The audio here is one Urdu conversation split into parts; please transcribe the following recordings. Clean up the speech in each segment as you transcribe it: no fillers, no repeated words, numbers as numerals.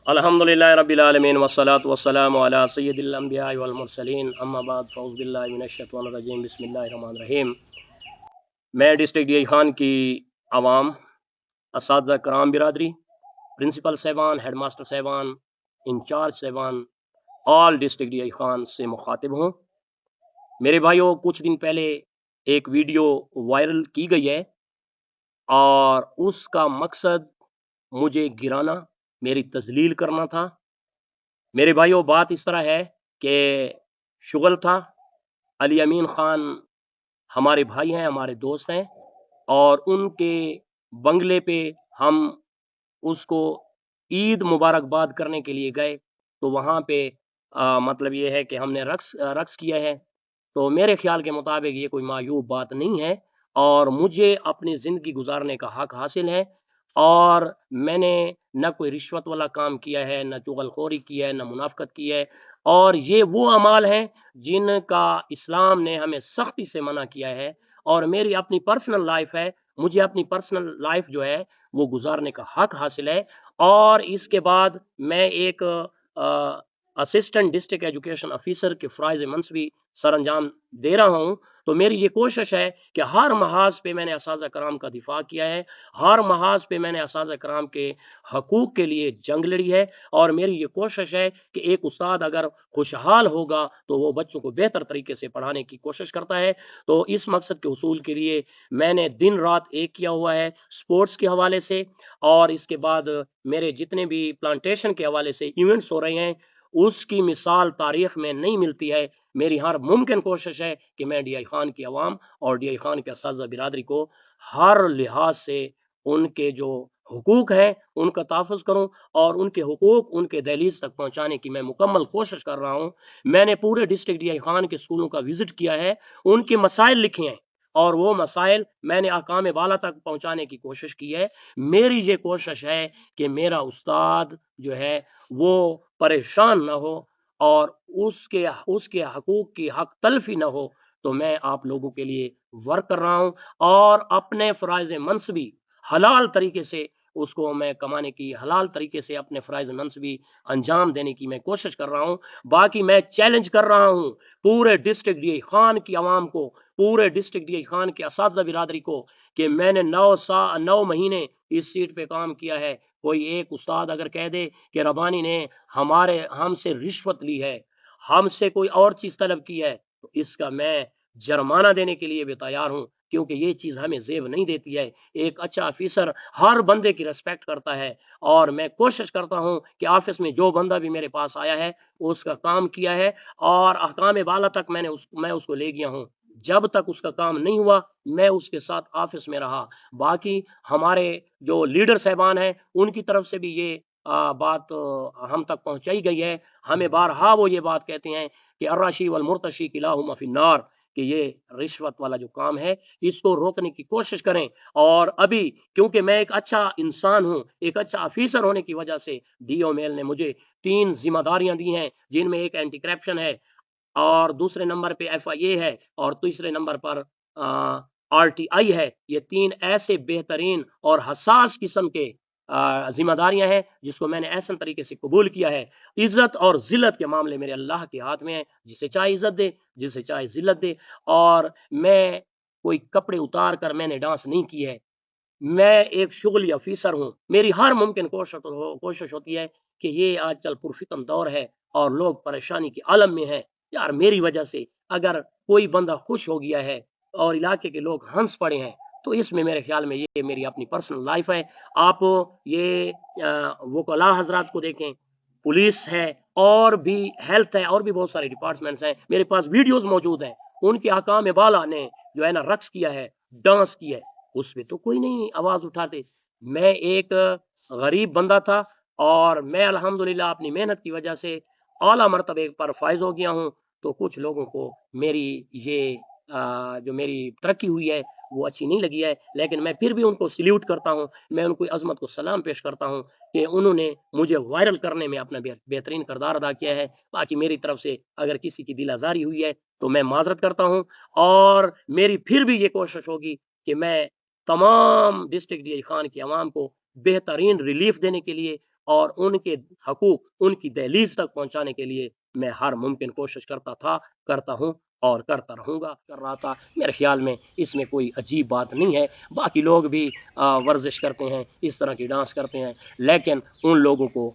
الحمدللہ رب العالمین والصلاة والسلام علی سید الانبیاء والمرسلین اما بعد فاعوذ باللہ من الشیطان الرجیم بسم اللہ الرحمن الرحیم۔ میں ڈسٹرکٹ ڈی خان کی عوام، اساتذہ کرام برادری، پرنسپل صاحبان، ہیڈ ماسٹر صاحبان، انچارج صاحبان، آل ڈسٹرکٹ ڈی خان سے مخاطب ہوں۔ میرے بھائیوں، کچھ دن پہلے ایک ویڈیو وائرل کی گئی ہے اور اس کا مقصد مجھے گرانا، میری تذلیل کرنا تھا۔ میرے بھائیوں، بات اس طرح ہے کہ شغل تھا، علی امین خان ہمارے بھائی ہیں، ہمارے دوست ہیں، اور ان کے بنگلے پہ ہم اس کو عید مبارکباد کرنے کے لیے گئے، تو وہاں پہ مطلب یہ ہے کہ ہم نے رقص کیا ہے۔ تو میرے خیال کے مطابق یہ کوئی معیوب بات نہیں ہے اور مجھے اپنی زندگی گزارنے کا حق حاصل ہے، اور میں نے نہ کوئی رشوت والا کام کیا ہے، نہ چغل خوری کی ہے، نہ منافقت کی ہے، اور یہ وہ اعمال ہیں جن کا اسلام نے ہمیں سختی سے منع کیا ہے، اور میری اپنی پرسنل لائف ہے، مجھے اپنی پرسنل لائف جو ہے وہ گزارنے کا حق حاصل ہے۔ اور اس کے بعد میں ایک اسسٹنٹ ڈسٹرکٹ ایجوکیشن آفیسر کے فرائض منصبی سر انجام دے رہا ہوں، تو میری یہ کوشش ہے کہ ہر محاذ پہ میں نے اساتذہ کرام کا دفاع کیا ہے، ہر محاذ پہ میں نے اساتذہ کرام کے حقوق کے لیے جنگ لڑی ہے، اور میری یہ کوشش ہے کہ ایک استاد اگر خوشحال ہوگا تو وہ بچوں کو بہتر طریقے سے پڑھانے کی کوشش کرتا ہے۔ تو اس مقصد کے حصول کے لیے میں نے دن رات ایک کیا ہوا ہے، سپورٹس کے حوالے سے، اور اس کے بعد میرے جتنے بھی پلانٹیشن کے حوالے سے ایونٹس ہو رہے ہیں، اس کی مثال تاریخ میں نہیں ملتی ہے۔ میری ہر ممکن کوشش ہے کہ میں ڈی آئی خان کی عوام اور ڈی آئی خان کے اساتذہ برادری کو ہر لحاظ سے ان کے جو حقوق ہیں ان کا تحفظ کروں، اور ان کے حقوق ان کے دہلیز تک پہنچانے کی میں مکمل کوشش کر رہا ہوں۔ میں نے پورے ڈسٹرکٹ ڈی آئی خان کے اسکولوں کا وزٹ کیا ہے، ان کے مسائل لکھے ہیں، اور وہ مسائل میں نے احکام بالا تک پہنچانے کی کوشش کی ہے۔ میری یہ کوشش ہے کہ میرا استاد جو ہے وہ پریشان نہ ہو اور اس کے حقوق کی حق تلفی نہ ہو، تو میں آپ لوگوں کے لیے ورک کر رہا ہوں، اور اپنے فرائض منصبی حلال طریقے سے اس کو میں کمانے کی، حلال طریقے سے اپنے فرائض منصبی انجام دینے کی میں کوشش کر رہا ہوں۔ باقی میں چیلنج کر رہا ہوں پورے ڈسٹرکٹ ڈی آئی خان کی عوام کو، پورے ڈسٹرکٹ ڈی آئی خان کے اساتذہ برادری کو، کہ میں نے 9 مہینے اس سیٹ پہ کام کیا ہے۔ کوئی ایک استاد اگر کہہ دے کہ ربانی نے ہم سے رشوت لی ہے، ہم سے کوئی اور چیز طلب کی ہے، تو اس کا میں جرمانہ دینے کے لیے بھی تیار ہوں، کیونکہ یہ چیز ہمیں زیب نہیں دیتی ہے۔ ایک اچھا آفیسر ہر بندے کی ریسپیکٹ کرتا ہے، اور میں کوشش کرتا ہوں کہ آفس میں جو بندہ بھی میرے پاس آیا ہے اس کا کام کیا ہے، اور احکام بالا تک میں اس کو لے گیا ہوں۔ جب تک اس کا کام نہیں ہوا میں اس کے ساتھ آفس میں رہا۔ باقی ہمارے جو لیڈر صاحبان ہیں ان کی طرف سے بھی یہ بات ہم تک پہنچائی گئی ہے۔ ہمیں بارہا وہ یہ بات کہتے ہیں کہ الراشی والمرتشی کلاہما فی النار، کہ یہ رشوت والا جو کام ہے اس کو روکنے کی کوشش کریں۔ اور ابھی کیونکہ میں ایک اچھا انسان ہوں، ایک اچھا آفیسر ہونے کی وجہ سے ڈی او میل نے مجھے 3 ذمہ داریاں دی ہیں، جن میں ایک اینٹی کرپشن ہے، اور دوسرے نمبر پہ ایف آئی اے ہے، اور تیسرے نمبر پر آر ٹی آئی ہے۔ یہ 3 ایسے بہترین اور حساس قسم کے ذمہ داریاں ہیں جس کو میں نے احسن طریقے سے قبول کیا ہے۔ عزت اور ذلت کے معاملے میرے اللہ کے ہاتھ میں ہے، جسے چاہے عزت دے، جسے چاہے ذلت دے، اور میں کوئی کپڑے اتار کر میں نے ڈانس نہیں کی ہے۔ میں ایک شغلی آفیسر ہوں، میری ہر ممکن کوشش ہوتی ہے کہ یہ آج کل پرفتن دور ہے اور لوگ پریشانی کے عالم میں ہیں، یار میری وجہ سے اگر کوئی بندہ خوش ہو گیا ہے اور علاقے کے لوگ ہنس پڑے ہیں، تو اس میں میرے خیال میں یہ میری اپنی پرسنل لائف ہے۔ آپ یہ وکلاء حضرات کو دیکھیں، پولیس ہے، اور بھی ہیلتھ ہے، اور بھی بہت سارے ڈپارٹمنٹس ہیں، میرے پاس ویڈیوز موجود ہیں، ان کے حکام بالا نے جو ہے نا رقص کیا ہے، ڈانس کیا ہے، اس پہ تو کوئی نہیں آواز اٹھاتے۔ میں ایک غریب بندہ تھا، اور میں الحمدللہ اپنی محنت کی وجہ سے اعلیٰ مرتبے پر فائز ہو گیا ہوں۔ تو کچھ لوگوں کو میری یہ جو میری ترقی ہوئی ہے وہ اچھی نہیں لگی ہے، لیکن میں پھر بھی ان کو سلیوٹ کرتا ہوں، میں ان کو عظمت کو سلام پیش کرتا ہوں کہ انہوں نے مجھے وائرل کرنے میں اپنا بہترین کردار ادا کیا ہے۔ باقی میری طرف سے اگر کسی کی دل آزاری ہوئی ہے تو میں معذرت کرتا ہوں، اور میری پھر بھی یہ کوشش ہوگی کہ میں تمام ڈسٹرکٹ ڈی آئی خان کی عوام کو بہترین ریلیف دینے کے لیے اور ان کے حقوق ان کی دہلیز تک پہنچانے کے لیے میں ہر ممکن کوشش کرتا تھا، کرتا ہوں اور کرتا رہوں گا، کر رہا تھا۔ میرے خیال میں اس میں کوئی عجیب بات نہیں ہے۔ باقی لوگ بھی ورزش کرتے ہیں، اس طرح کی ڈانس کرتے ہیں، لیکن ان لوگوں کو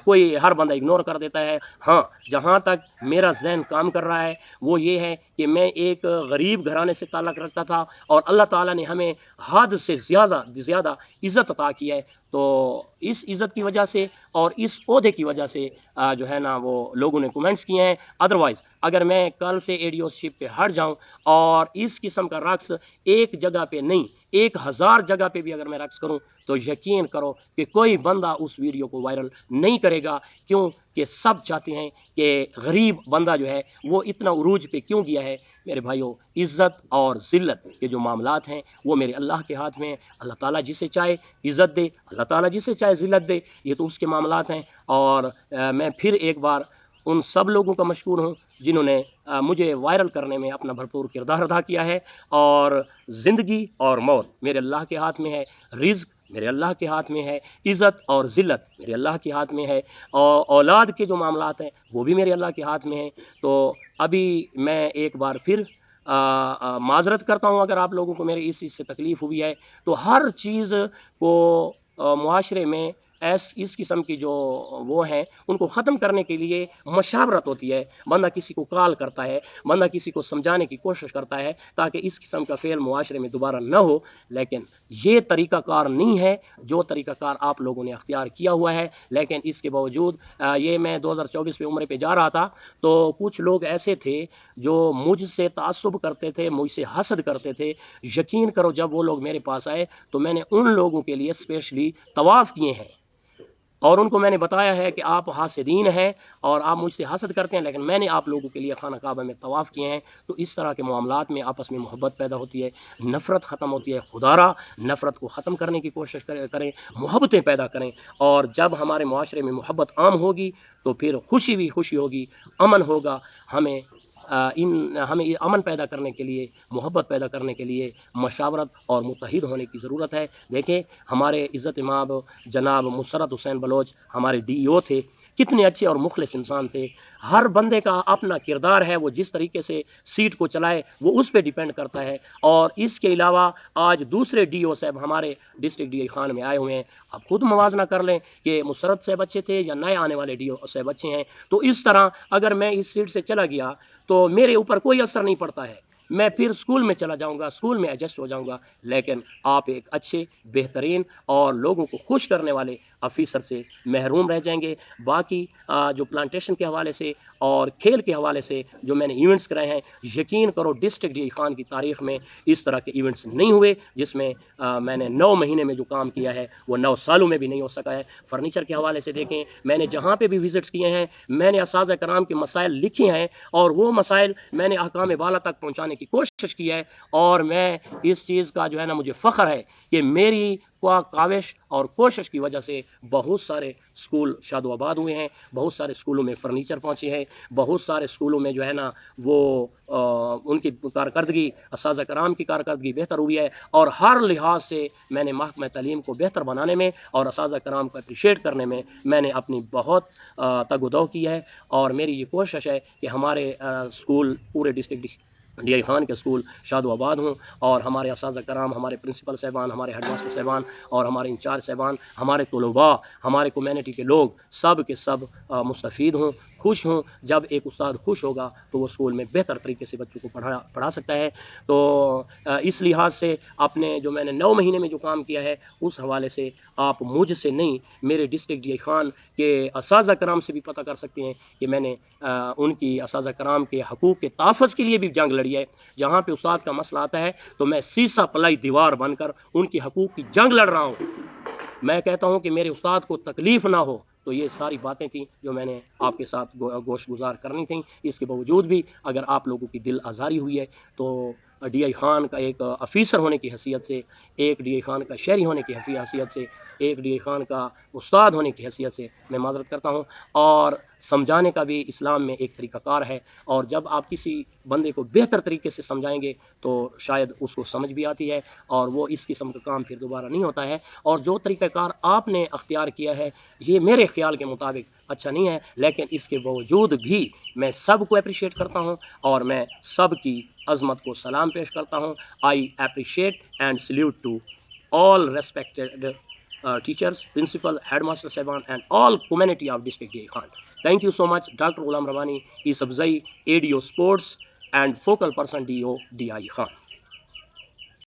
کوئی ہر بندہ اگنور کر دیتا ہے۔ ہاں، جہاں تک میرا ذہن کام کر رہا ہے وہ یہ ہے کہ میں ایک غریب گھرانے سے تعلق رکھتا تھا اور اللہ تعالیٰ نے ہمیں حد سے زیادہ عزت عطا کی ہے، تو اس عزت کی وجہ سے اور اس عہدے کی وجہ سے جو ہے نا وہ لوگوں نے کومنٹس کیے ہیں۔ ادروائز اگر میں کل سے ایڈیو شپ پہ ہٹ جاؤں اور اس قسم کا رقص ایک جگہ پہ نہیں 1000 جگہ پہ بھی اگر میں رقص کروں تو یقین کرو کہ کوئی بندہ اس ویڈیو کو وائرل نہیں کرے گا، کیوں کہ سب چاہتے ہیں کہ غریب بندہ جو ہے وہ اتنا عروج پہ کیوں گیا ہے۔ میرے بھائیوں، عزت اور ذلت کے جو معاملات ہیں وہ میرے اللہ کے ہاتھ میں ہیں۔ اللہ تعالیٰ جسے چاہے عزت دے، اللہ تعالیٰ جسے چاہے ذلت دے، یہ تو اس کے معاملات ہیں۔ اور میں پھر ایک بار ان سب لوگوں کا مشکور ہوں جنہوں نے مجھے وائرل کرنے میں اپنا بھرپور کردار ادا کیا ہے۔ اور زندگی اور موت میرے اللہ کے ہاتھ میں ہے، رزق میرے اللہ کے ہاتھ میں ہے، عزت اور ذلت میرے اللہ کے ہاتھ میں ہے، اور اولاد کے جو معاملات ہیں وہ بھی میرے اللہ کے ہاتھ میں ہیں۔ تو ابھی میں ایک بار پھر معذرت کرتا ہوں اگر آپ لوگوں کو میرے اس چیز سے تکلیف ہوئی ہے۔ تو ہر چیز کو معاشرے میں اس قسم کی جو وہ ہیں ان کو ختم کرنے کے لیے مشاورت ہوتی ہے۔ بندہ کسی کو کال کرتا ہے، بندہ کسی کو سمجھانے کی کوشش کرتا ہے تاکہ اس قسم کا فعل معاشرے میں دوبارہ نہ ہو، لیکن یہ طریقہ کار نہیں ہے جو طریقہ کار آپ لوگوں نے اختیار کیا ہوا ہے۔ لیکن اس کے باوجود یہ میں 2024 میں عمرے پہ جا رہا تھا تو کچھ لوگ ایسے تھے جو مجھ سے تعصب کرتے تھے، مجھ سے حسد کرتے تھے۔ یقین کرو جب وہ لوگ میرے پاس آئے تو میں نے ان لوگوں کے لیے اسپیشلی طواف کیے ہیں اور ان کو میں نے بتایا ہے کہ آپ حاسدین ہیں اور آپ مجھ سے حسد کرتے ہیں، لیکن میں نے آپ لوگوں کے لیے خانہ کعبہ میں طواف کیے ہیں۔ تو اس طرح کے معاملات میں آپس میں محبت پیدا ہوتی ہے، نفرت ختم ہوتی ہے۔ خدا را نفرت کو ختم کرنے کی کوشش کریں، محبتیں پیدا کریں، اور جب ہمارے معاشرے میں محبت عام ہوگی تو پھر خوشی بھی خوشی ہوگی، امن ہوگا۔ ہمیں یہ امن پیدا کرنے کے لیے، محبت پیدا کرنے کے لیے مشاورت اور متحد ہونے کی ضرورت ہے۔ دیکھیں ہمارے عزت امام جناب مسرت حسین بلوچ ہمارے DO تھے، کتنے اچھے اور مخلص انسان تھے۔ ہر بندے کا اپنا کردار ہے، وہ جس طریقے سے سیٹ کو چلائے وہ اس پہ ڈیپینڈ کرتا ہے۔ اور اس کے علاوہ آج دوسرے DO صاحب ہمارے ڈسٹرکٹ DI خان میں آئے ہوئے ہیں، آپ خود موازنہ کر لیں کہ مسرت صاحب اچھے تھے یا نئے آنے والے DO صاحب اچھے ہیں۔ تو اس طرح اگر میں اس سیٹ سے چلا گیا تو میرے اوپر کوئی اثر نہیں پڑتا ہے، میں پھر اسکول میں چلا جاؤں گا، اسکول میں ایڈجسٹ ہو جاؤں گا، لیکن آپ ایک اچھے، بہترین اور لوگوں کو خوش کرنے والے آفیسر سے محروم رہ جائیں گے۔ باقی جو پلانٹیشن کے حوالے سے اور کھیل کے حوالے سے جو میں نے ایونٹس کرائے ہیں، یقین کرو ڈسٹرکٹ DI خان کی تاریخ میں اس طرح کے ایونٹس نہیں ہوئے جس میں میں نے 9 مہینے میں جو کام کیا ہے وہ 9 سالوں میں بھی نہیں ہو سکا ہے۔ فرنیچر کے حوالے سے دیکھیں، میں نے جہاں پہ بھی وزٹس کیے ہیں میں نے اساتذہ کرام کے مسائل لکھے ہیں اور وہ مسائل میں نے احکام بالا تک پہنچانے کی کوشش کی ہے، اور میں اس چیز کا جو ہے نا مجھے فخر ہے کہ میری کاوش اور کوشش کی وجہ سے بہت سارے اسکول شاد و آباد ہوئے ہیں، بہت سارے اسکولوں میں فرنیچر پہنچے ہیں، بہت سارے اسکولوں میں جو ہے نا وہ ان کی کارکردگی، اساتذہ کرام کی کارکردگی بہتر ہوئی ہے، اور ہر لحاظ سے میں نے محکمہ تعلیم کو بہتر بنانے میں اور اساتذہ کرام کو اپریشیٹ کرنے میں نے اپنی بہت تگ و دو کی ہے۔ اور میری یہ کوشش ہے کہ ہمارے اسکول پورے ڈسٹرکٹ DI خان کے اسکول شاد و آباد ہوں، اور ہمارے اساتذہ کرام، ہمارے پرنسپل صاحبان، ہمارے ہیڈ ماسٹر صاحبان اور ہمارے انچارج صاحبان، ہمارے طلباء، ہمارے کمیونٹی کے لوگ سب کے سب مستفید ہوں، خوش ہوں۔ جب ایک استاد خوش ہوگا تو وہ اسکول میں بہتر طریقے سے بچوں کو پڑھا سکتا ہے۔ تو اس لحاظ سے اپنے جو میں نے 9 مہینے میں جو کام کیا ہے اس حوالے سے آپ مجھ سے نہیں، میرے ڈسٹرکٹ DI خان کے اساتذہ کرام سے بھی پتہ کر سکتے ہیں کہ میں نے ان کی اساتذہ کرام کے حقوق کے تحفظ کے لیے بھی جنگ لڑی ہے۔ جہاں پہ استاد کا مسئلہ آتا ہے تو میں سیسا پلائی دیوار بن کر ان کی حقوق کی جنگ لڑ رہا ہوں۔ میں کہتا ہوں کہ میرے استاد کو تکلیف نہ ہو۔ تو یہ ساری باتیں تھیں جو میں نے آپ کے ساتھ گوشت گزار کرنی تھیں۔ اس کے باوجود بھی اگر آپ لوگوں کی دل آزاری ہوئی ہے تو DI خان کا ایک آفیسر ہونے کی حیثیت سے، ایک DI خان کا شہری ہونے کی حیثیت سے، ایک DI خان کا استاد ہونے کی حیثیت سے میں معذرت کرتا ہوں۔ اور سمجھانے کا بھی اسلام میں ایک طریقہ کار ہے، اور جب آپ کسی بندے کو بہتر طریقے سے سمجھائیں گے تو شاید اس کو سمجھ بھی آتی ہے، اور وہ اس قسم کا کام پھر دوبارہ نہیں ہوتا ہے۔ اور جو طریقہ کار آپ نے اختیار کیا ہے یہ میرے خیال کے مطابق اچھا نہیں ہے، لیکن اس کے باوجود بھی میں سب کو اپریشیٹ کرتا ہوں، اور میں سب کی عظمت کو سلام پیش کرتا ہوں۔ I appreciate and salute to all respected teachers, principal, headmaster Saban, and all community of district DI Khan. Thank you so much. Dr. Ghulam Rabbani is Sabzai, ADO Sports and focal person DO DI Khan.